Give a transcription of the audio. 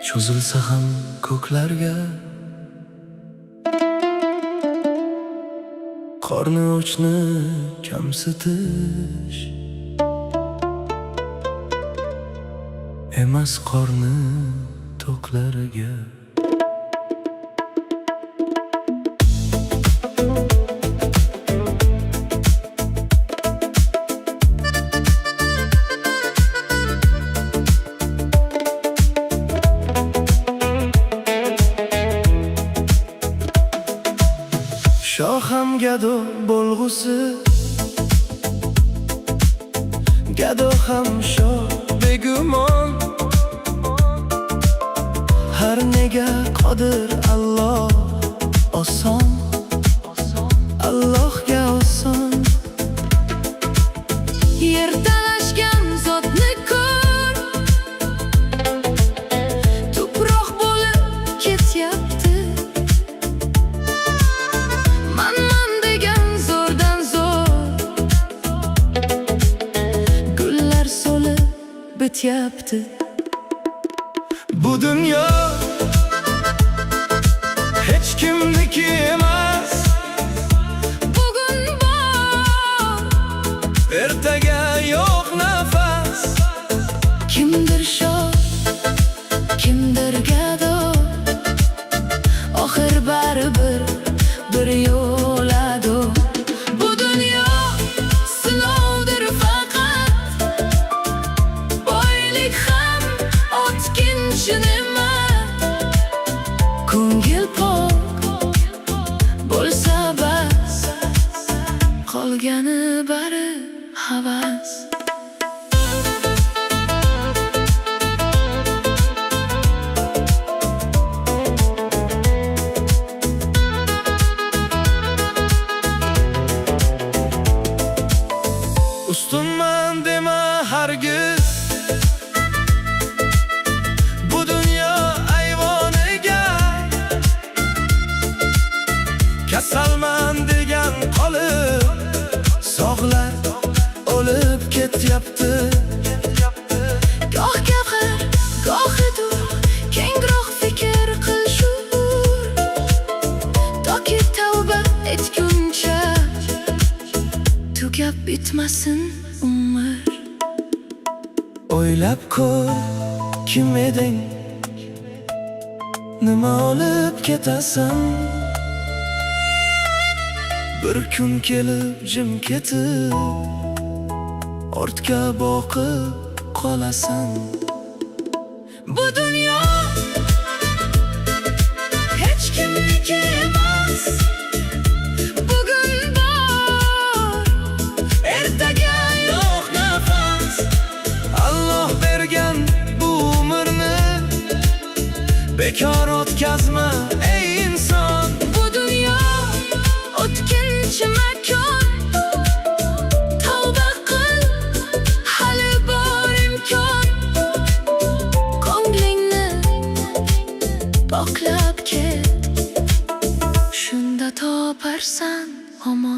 cho'zilsa ham ko'klarga, qorni ochni kamsitish emas, qorni to'qlarga. Shoham gado bo'lg'usi, gado ham shoh begumon. Har nega qodir Alloh, oson, Allohga oson. Yer talashgan zotni ko'r, tuproq bo'lib ketyapti. Man degan zo'rdan zo'r, gullar so'lib bityapti. Bu dunyo hech kimniki emas. Bugun bor, Ertaga yo'q nafas. kimdir shoh, kimdir gado, oxir baribir bir yo'lado. Bu dunyo sinovdir faqat, boylik ham o'tkinchi ne'mat. Ko'ngil pok bo'lsa bas, qolgani bari havas. Ustunman dema hargiz, bu dunyo ayvoniga. Kasalman degan qolib, sog'lar o'lib ketyapti. Goh gavhar, goh etur, kengroq fikr qil shuur. Toki tavba etguncha tugab bitmasin umr. O'ylab ko'r, kim eding, nima olib ketasan? Bir kun kelib jim ketib, ortga boqib qolasan. Bu dunyo hech kimniki emas. Bugun bor, Ertaga yo'q nafas. Alloh bergan bu umrni bekor o'tkazma ey inson. bu dunyo o'tkinchi makon. Tavba qil, hali bor imkon. Ko'nglingni poklab ket, shunda toparsan omon.